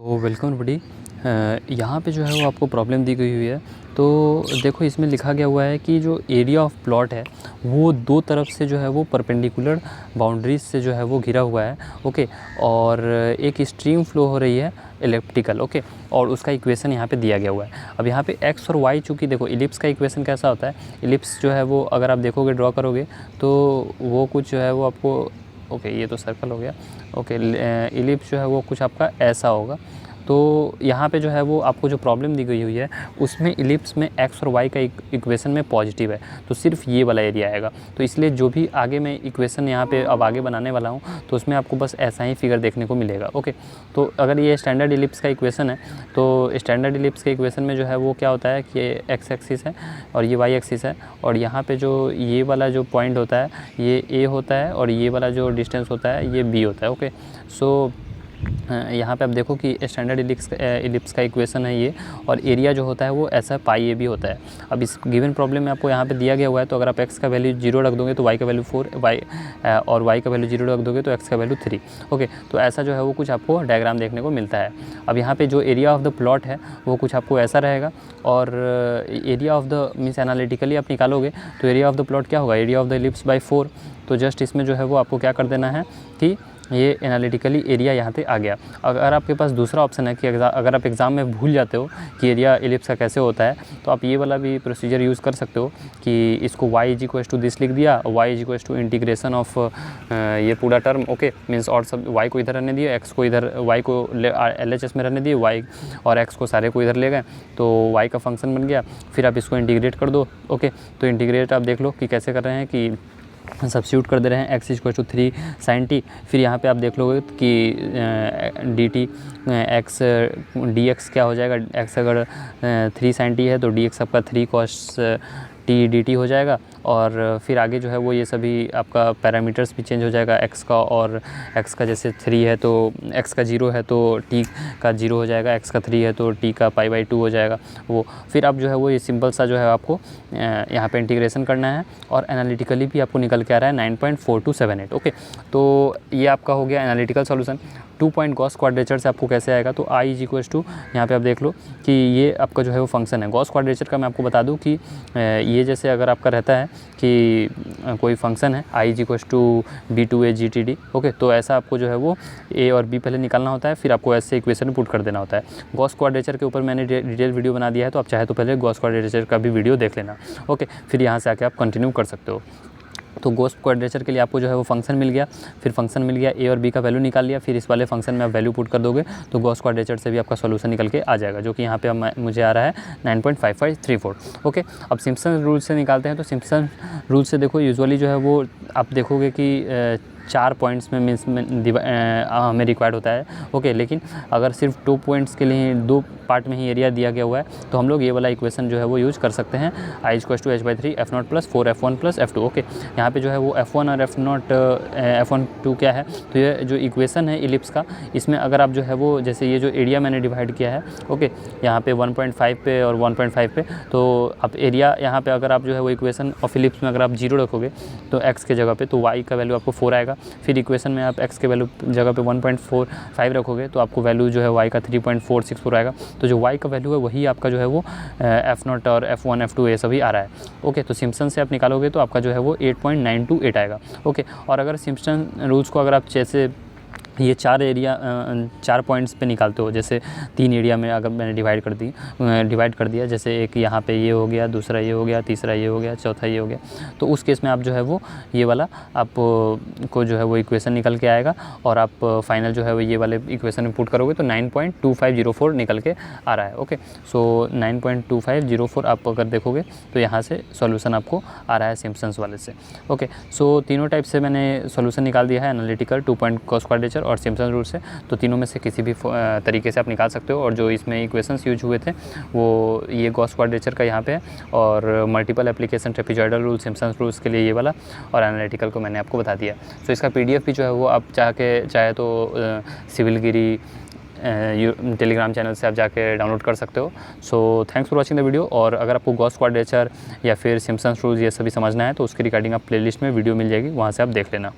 तो वेलकम बडी। यहाँ पे जो है वो आपको प्रॉब्लम दी गई हुई है। तो देखो इसमें लिखा गया हुआ है कि जो एरिया ऑफ प्लॉट है वो दो तरफ से जो है वो परपेंडिकुलर बाउंड्रीज से जो है वो घिरा हुआ है। ओके, और एक स्ट्रीम फ्लो हो रही है इलेप्टिकल। ओके, और उसका इक्वेशन यहाँ पे दिया गया हुआ है। अब यहाँ पे एक्स और वाई, चूँकि देखो इलिप्स का इक्वेशन कैसा होता है, इलिप्स जो है वो अगर आप देखोगे ड्रॉ करोगे तो वो कुछ जो है वो आपको, ओके ये तो सर्कल हो गया। ओके, इलिप्स जो है वो कुछ आपका ऐसा होगा। तो यहाँ पे जो है वो आपको जो प्रॉब्लम दी गई हुई है उसमें इलिप्स में एक्स और वाई का इक्वेशन में पॉजिटिव है, तो सिर्फ ये वाला एरिया आएगा। तो इसलिए जो भी आगे मैं इक्वेशन यहाँ पे अब आगे बनाने वाला हूँ तो उसमें आपको बस ऐसा ही फिगर देखने को मिलेगा। ओके, तो अगर ये स्टैंडर्ड इलिप्स का इक्वेशन है तो स्टैंडर्ड इलिप्स के इक्वेशन में जो है वो क्या होता है कि ये एक्स एक्सिस है और ये वाई एक्सिस है, और यहाँ पर जो ये वाला जो पॉइंट होता है ये ए होता है और ये वाला जो डिस्टेंस होता है ये बी होता है। ओके, सो यहाँ पे आप देखो कि स्टैंडर्ड इलिप्स का इक्वेशन है ये, और एरिया जो होता है वो ऐसा पाई ए भी होता है। अब इस गिवन प्रॉब्लम में आपको यहाँ पे दिया गया हुआ है, तो अगर आप x का वैल्यू 0 रख दोगे तो y का वैल्यू 4, और y का वैल्यू 0 रख दोगे तो x का वैल्यू 3। ओके, तो ऐसा जो है वो कुछ आपको डायग्राम देखने को मिलता है। अब यहाँ पे जो एरिया ऑफ द प्लॉट है वो कुछ आपको ऐसा रहेगा, और area of the means analytically आप निकालोगे तो एरिया ऑफ द प्लॉट क्या होगा, area of the ellipse by 4। तो जस्ट इसमें जो है वो आपको क्या कर देना है कि ये एनालिटिकली एरिया यहाँ पे आ गया। अगर आपके पास दूसरा ऑप्शन है कि अगर आप एग्ज़ाम में भूल जाते हो कि एरिया इलिप्स का कैसे होता है, तो आप ये वाला भी प्रोसीजर यूज़ कर सकते हो कि इसको y is equal to this लिख दिया, y is equal to integration of ये पूरा टर्म। ओके, मीन्स और सब y को इधर रहने दिए, x को इधर, y को LHS में रहने दिए, y और x को सारे को इधर ले गए, तो y का फंक्शन बन गया। फिर आप इसको इंटीग्रेट कर दो। ओके, तो इंटीग्रेट आप देख लो कि कैसे कर रहे हैं कि सब्स्टिट्यूट कर दे रहे हैं, x equal to 3 sin t। फिर यहाँ पे आप देख लोगे कि dt x dx क्या हो जाएगा, x अगर 3 sin t है तो dx आपका 3 cos t dt हो जाएगा। और फिर आगे जो है वो ये सभी आपका पैरामीटर्स भी चेंज हो जाएगा, x का, और x का जैसे 3 है तो x का 0 है तो t का 0 हो जाएगा, x का 3 है तो t का π/2 हो जाएगा वो। फिर आप जो है वो ये सिंपल सा जो है आपको यहाँ पे इंटीग्रेशन करना है, और एनालिटिकली भी आपको निकल के आ रहा है 9.4278। ओके, तो ये आपका हो गया analytical solution. 2 point Gauss quadrature से आपको कैसे आएगा, तो i इज इक्वल टू, यहाँ पे आप देख लो कि ये आपका जो है वो फंक्शन है। गॉस क्वाड्रेचर का मैं आपको बता दूं कि ये जैसे अगर आपका रहता है कि कोई फंक्शन है i is equal to b2a gtd। Okay, तो ऐसा आपको जो है वो a और b पहले निकालना होता है, फिर आपको ऐसे इक्वेशन पुट कर देना होता है। गॉस क्वाड्रेचर के ऊपर मैंने डिटेल वीडियो बना दिया है, तो आप चाहे तो पहले गॉस क्वाड्रेचर का भी वीडियो देख लेना। ओके, फिर यहाँ से आके आप कंटिन्यू कर सकते हो। तो गॉस क्वाड्रेचर के लिए आपको जो है वो फंक्शन मिल गया, फिर फंक्शन मिल गया, ए और बी का वैल्यू निकाल लिया, फिर इस वाले फंक्शन में आप वैल्यू पुट कर दोगे तो गॉस क्वाड्रेचर से भी आपका सॉल्यूशन निकल के आ जाएगा, जो कि यहाँ पे मुझे आ रहा है 9.5534। ओके, अब सिम्पसन रूल से निकालते हैं। तो सिम्पसन रूल से देखो यूजुअली जो है वो आप देखोगे कि 4 पॉइंट्स में मीन्स हमें रिक्वायर्ड होता है। ओके, लेकिन अगर सिर्फ 2 पॉइंट्स के लिए 2 पार्ट में ही एरिया दिया गया हुआ है तो हम लोग ये वाला इक्वेशन जो है वो यूज़ कर सकते हैं, i equal to h/3 f0 plus 4f1 plus f2। Okay, यहाँ पे जो है वो f1 और f1 क्या है, तो ये जो इक्वेशन है इलिप्स का, इसमें अगर आप जो है वो जैसे ये जो एरिया मैंने डिवाइड किया है, ओके, यहाँ पे 1.5 पे और 1.5 पे, तो आप एरिया यहाँ पे अगर आप जो है वो इक्वेशन ऑफ इलिप्स में अगर आप 0 रखोगे तो x के जगह पे तो y का वैल्यू आपको 4 आएगा। फिर इक्वेशन में आप x के वैल्यू जगह पे 1.45 रखोगे तो आपको वैल्यू जो है y का 3.464 आएगा। तो जो y का वैल्यू है वही आपका जो है वो f0 और f1 f2 ये सभी आ रहा है। ओके, तो सिम्पसन से आप निकालोगे तो आपका जो है वो 8.928 आएगा। ओके, और अगर सिम्पसन रूल्स को अगर आप जैसे ये 4 पॉइंट्स पे निकालते हो, जैसे 3 एरिया में अगर मैंने डिवाइड कर दिया, जैसे एक यहाँ पे ये हो गया, दूसरा ये हो गया, तीसरा ये हो गया, चौथा ये हो गया, तो उस केस में आप जो है वो ये वाला आप को जो है वो इक्वेशन निकल के आएगा, और आप फाइनल जो है वो ये वाले इक्वेशन में पुट करोगे तो 9.2504 निकल के आ रहा है। ओके, सो 9.2504 आप अगर देखोगे तो यहाँ से सॉल्यूशन आपको आ रहा है सिम्पसन्स वाले से। ओके, सो तीनों टाइप से मैंने सॉल्यूशन निकाल दिया है, एनालिटिकल, 2 पॉइंट गॉस क्वाड्रेचर और सिम्पसन रूल से। तो तीनों में से किसी भी तरीके से आप निकाल सकते हो, और जो इसमें इक्वेशंस यूज हुए थे वो ये गॉस क्वाड्रेचर का यहाँ पे है, और multiple application trapezoidal rule, Simpson rules के लिए ये वाला, और एनालिटिकल को मैंने आपको बता दिया। तो इसका PDF भी जो है वो आप चाहे तो सिविल गिरी टेलीग्राम चैनल से आप जाके डाउनलोड कर सकते हो। So thanks for watching the video. और अगर आपको गॉस क्वाड्रेचर या फिर सिम्पसन रूल्स ये सभी समझना है तो उसके रिगार्डिंग आप प्लेलिस्ट में वीडियो मिल जाएगी, वहाँ से आप देख लेना।